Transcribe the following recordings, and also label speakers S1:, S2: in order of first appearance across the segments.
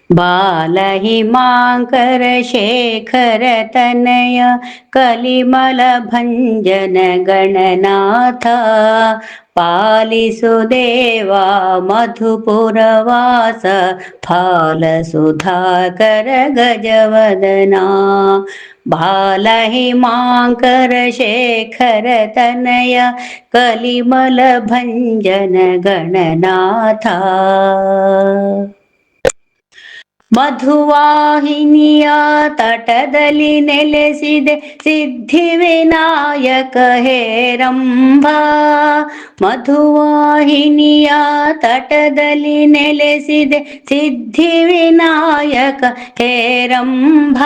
S1: बालहिमाङ्कर शेखर तनय कलिमल भञ्जन गणनाथ पालिसु देवा मधुपुरवास फालसुधाकर गजवदना बालहिमाङ्कर शेखर तनय कलिमल भञ्जन गणनाथ ಮಧುವಾಹಿನಿಯ ತಟದಲ್ಲಿ ನೆಲೆಸಿದೆ ಸಿದ್ಧಿವಿನಾಯಕ ಹೇರಂಬ ಮಧುವಾಹಿನಿಯ ತಟದಲ್ಲಿ ನೆಲೆಸಿದೆ ಸಿದ್ಧಿವಿನಾಯಕ ಹೇರಂಬ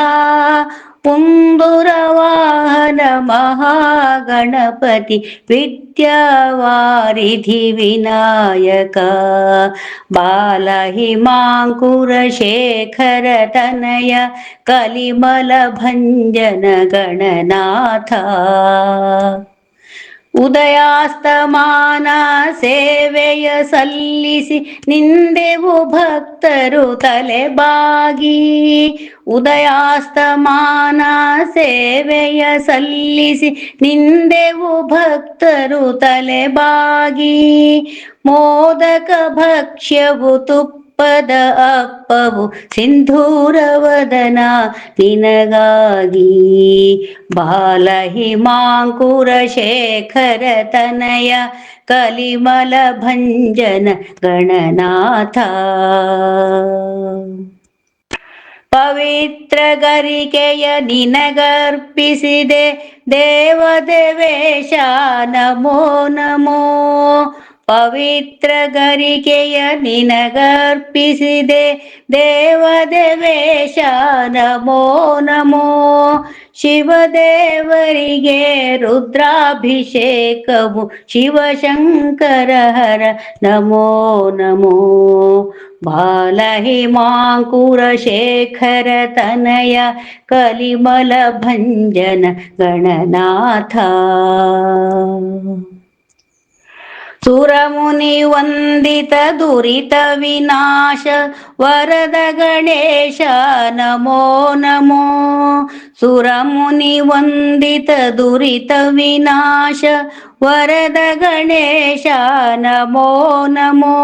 S1: ಪುಂಗುರ ವಾಹನ ಮಹಾಗಣಪತಿ ವಿದ್ಯಾವಾರಿಧಿ ವಿನಾಯಕ ಬಾಲಹಿಮಾಂಕುರ ಶೇಖರ ತನಯ ಕಲಿಮಲ ಭಂಜನ ಗಣನಾಥ ಉದಯಾಸ್ತಮಾನ ಸೇವೆಯ ಸಲ್ಲಿಸಿ ನಿಂದೆವು ಭಕ್ತರು ತಲೆಬಾಗಿ ಉದಯಾಸ್ತಮಾನ ಸೇವೆಯ ಸಲ್ಲಿಸಿ ನಿಂದೆವು ಭಕ್ತರು ತಲೆಬಾಗಿ ಮೋದಕ ಭಕ್ಷ್ಯವು ತುಪ್ಪದ ಅಪ್ಪವು ಸಿಂಧೂರವದನ ನಿನಗಾಗಿ ಬಾಲಹಿಮಾಂಕುರ ಶೇಖರ ತನಯ ಕಲಿಮಲ ಭಂಜನ ಗಣನಾಥ ಪವಿತ್ರ ಗರಿಕೆಯ ನಿನಗರ್ಪಿಸಿದೆ ದೇವದೇವೇಶ ನಮೋ ನಮೋ ಪವಿತ್ರ ಗರಿಕೆಯ ನಿನಗರ್ಪಿಸಿದೆ ದೇವದೇವೇಶ ನಮೋ ನಮೋ ಶಿವದೇವರಿಗೆ ರುದ್ರಾಭಿಷೇಕವು ಶಿವಶಂಕರ ಹರ ನಮೋ ನಮೋ ಬಾಲಹಿಮಾಂಕುರ ಶೇಖರ ತನಯ ಕಲಿಮಲ ಭಂಜನ ಗಣನಾಥ ಸುರಮುನಿ ವಂದಿತ ದುರಿತ ವಿನಾಶ ವರದ ಗಣೇಶ ನಮೋ ನಮೋ ಸುರಮುನಿ ವಂದಿತ ದುರಿತ ವಿನಾಶ ವರದ ಗಣೇಶ ನಮೋ ನಮೋ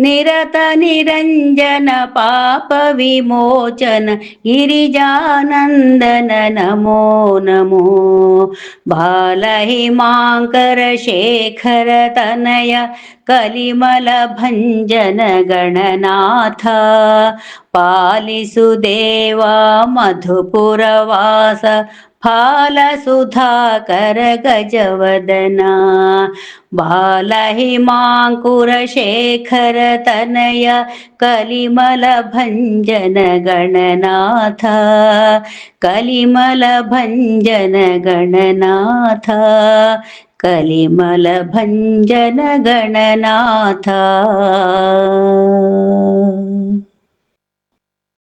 S1: ನಿರತ ನಿರಂಜನ ಪಾಪ ವಿಮೋಚನ ಗಿರಿಜಾನಂದನ ನಮೋ ನಮೋ ಬಾಲಹಿಮಾಂಕರ ಶೇಖರ ತನಯ ಕಲಿಮಲ ಭಂಜನ ಗಣನಾಥ ಪಾಲಿಸು ದೇವಾ ಮಧುಪುರವಾಸ ಫಾಲಸುಧಾಕರ ಗಜವದನ ಬಾಲಹಿಮಾಂಕುರ ಶೇಖರ ತನಯ ಕಲಿಮಲ ಭಂಜನ ಗಣನಾಥ ಕಲಿಮಲ ಭಂಜನ ಗಣನಾಥ ಕಲಿಮಲ ಭಂಜನ ಗಣನಾಥ